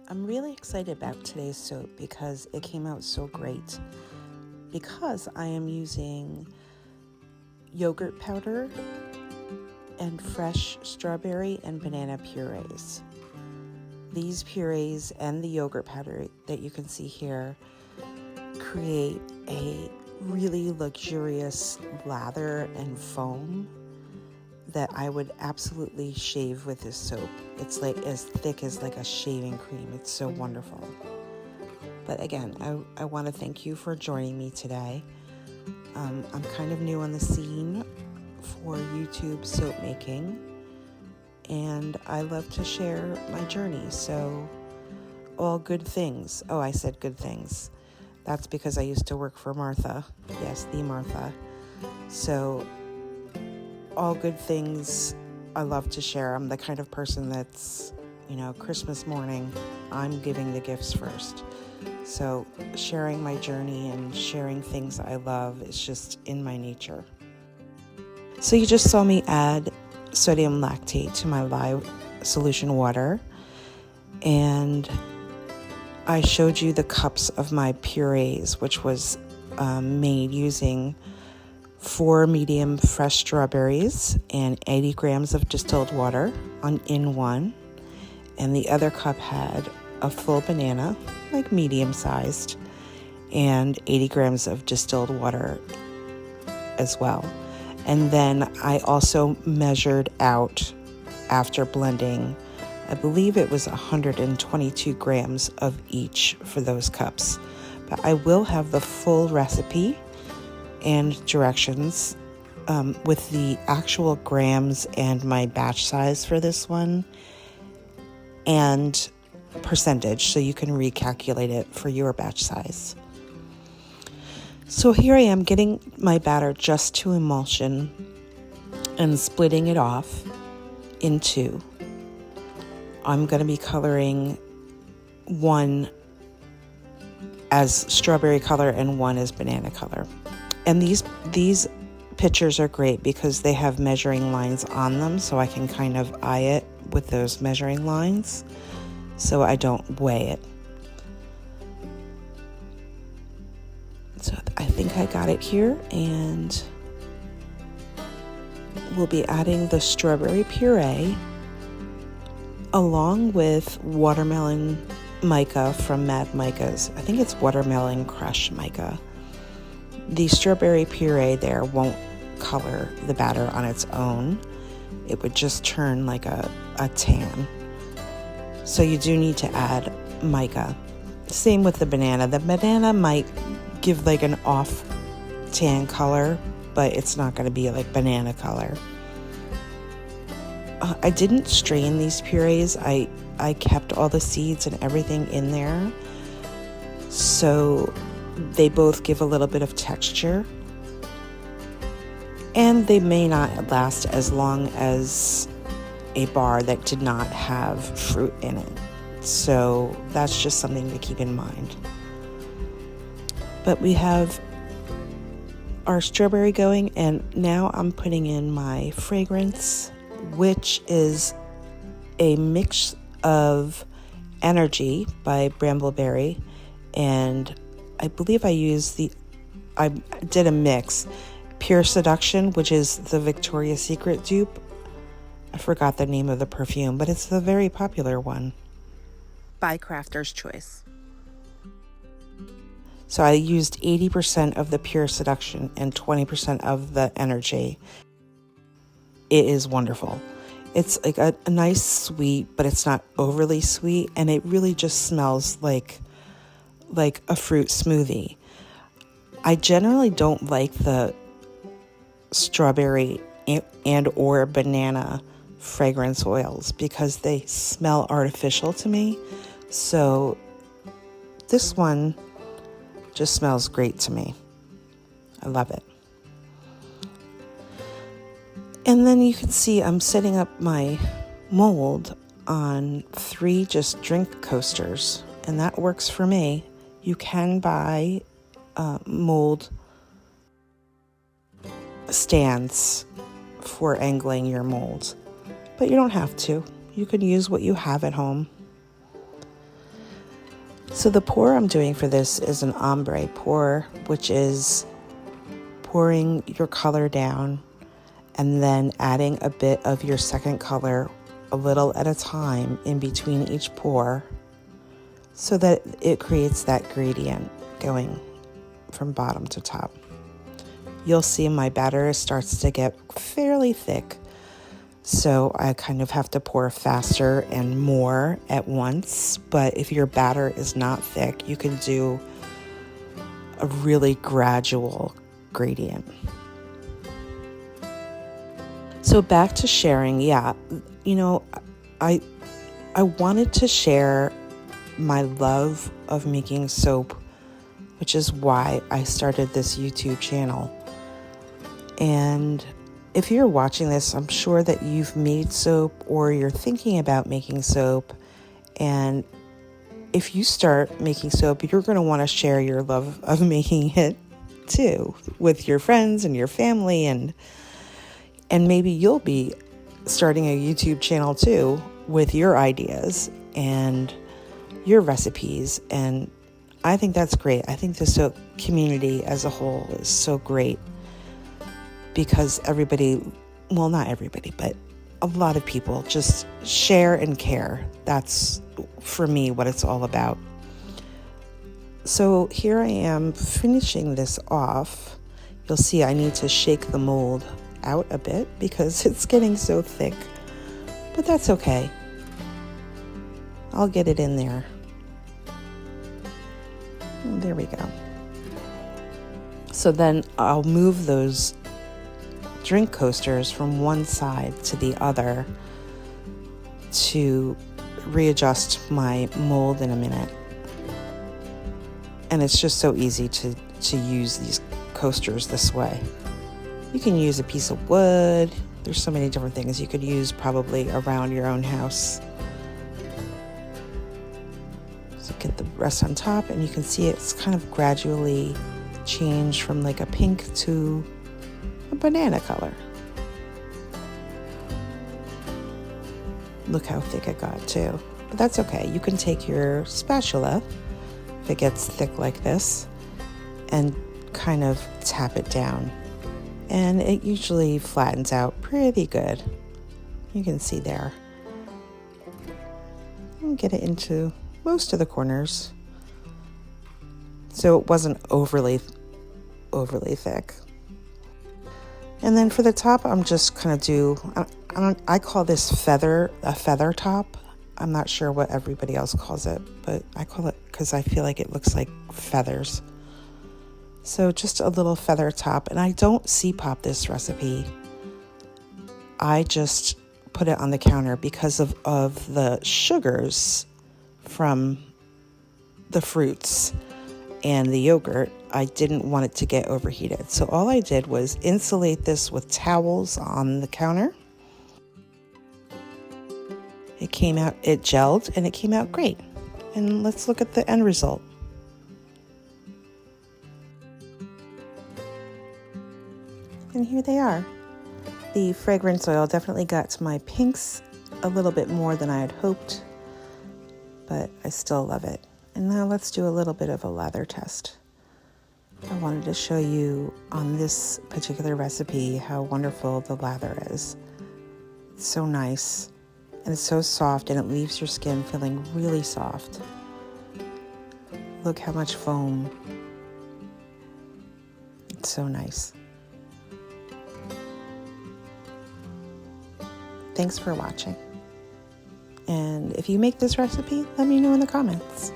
I'm really excited about today's soap because it came out so great. Because I am using yogurt powder and fresh strawberry and banana purees. These purees and the yogurt powder that you can see here create a really luxurious lather and foam that I would absolutely shave with this soap. It's like as thick as like a shaving cream. It's so wonderful. But again, I want to thank you for joining me today. I'm kind of new on the scene for YouTube soap making, and I love to share my journey. So all good things. Oh, I said good things. That's because I used to work for Martha. Yes, the Martha. So all good things I love to share. I'm the kind of person that's, Christmas morning, I'm giving the gifts first. So sharing my journey and sharing things I love is just in my nature. So you just saw me add sodium lactate to my Lye Solution water, and I showed you the cups of my purees, which was made using 4 medium fresh strawberries and 80 grams of distilled water in one, and the other cup had a full banana, like medium sized, and 80 grams of distilled water as well. And then I also measured out after blending, I believe it was 122 grams of each for those cups. But I will have the full recipe and directions with the actual grams and my batch size for this one and percentage, so you can recalculate it for your batch size. So here I am getting my batter just to emulsion and splitting it off in 2. I'm going to be coloring one as strawberry color and one as banana color. And these pictures are great because they have measuring lines on them, so I can kind of eye it with those measuring lines so I don't weigh it. So I think I got it here, and we'll be adding the strawberry puree along with watermelon mica from Mad Mica's. I think it's watermelon crush mica. The strawberry puree there won't color the batter on its own. It would just turn like a tan. So you do need to add mica. Same with the banana. The banana might give like an off tan color, but it's not going to be like banana color. I didn't strain these purees. I kept all the seeds and everything in there, so they both give a little bit of texture, and they may not last as long as a bar that did not have fruit in it. So that's just something to keep in mind. But we have our strawberry going, and now I'm putting in my fragrance, which is a mix of Energy by Brambleberry, and I believe I did a mix. Pure Seduction, which is the Victoria's Secret dupe. I forgot the name of the perfume, but it's the very popular one. By Crafter's Choice. So I used 80% of the Pure Seduction and 20% of the Energy. It is wonderful. It's like a nice sweet, but it's not overly sweet, and it really just smells like a fruit smoothie. I generally don't like the strawberry and or banana fragrance oils because they smell artificial to me. So this one just smells great to me. I love it. And then you can see I'm setting up my mold on 3 just drink coasters, and that works for me. You can buy mold stands for angling your mold, but you don't have to. You can use what you have at home. So the pour I'm doing for this is an ombre pour, which is pouring your color down and then adding a bit of your second color a little at a time in between each pour so that it creates that gradient going from bottom to top. You'll see my batter starts to get fairly thick, so I kind of have to pour faster and more at once. But if your batter is not thick, you can do a really gradual gradient. So back to sharing, yeah, I wanted to share my love of making soap, which is why I started this YouTube channel. And if you're watching this, I'm sure that you've made soap or you're thinking about making soap. And if you start making soap, you're going to want to share your love of making it too with your friends and your family. And maybe you'll be starting a YouTube channel too with your ideas and your recipes. And I think that's great. I think the soap community as a whole is so great because everybody, well, not everybody, but a lot of people just share and care. That's, for me, what it's all about. So here I am finishing this off. You'll see I need to shake the mold out a bit because it's getting so thick, but that's okay. I'll get it in there. There we go. So then I'll move those drink coasters from one side to the other to readjust my mold in a minute. And it's just so easy to use these coasters this way. You can use a piece of wood. There's so many different things you could use probably around your own house. So get the rest on top, and you can see it's kind of gradually changed from like a pink to a banana color. Look how thick it got too. But that's okay. You can take your spatula, if it gets thick like this, and kind of tap it down. And it usually flattens out pretty good. You can see there. And get it into most of the corners, so it wasn't overly thick. And then for the top, I'm just gonna do, I call this a feather top. I'm not sure what everybody else calls it, but I call it because I feel like it looks like feathers. So just a little feather top, and I don't pop this recipe. I just put it on the counter because of the sugars from the fruits and the yogurt. I didn't want it to get overheated. So all I did was insulate this with towels on the counter. It came out, it gelled, and it came out great. And let's look at the end result. And here they are. The fragrance oil definitely got to my pinks a little bit more than I had hoped, but I still love it. And now let's do a little bit of a lather test. I wanted to show you on this particular recipe how wonderful the lather is. It's so nice, and it's so soft, and it leaves your skin feeling really soft. Look how much foam. It's so nice. Thanks for watching. And if you make this recipe, let me know in the comments.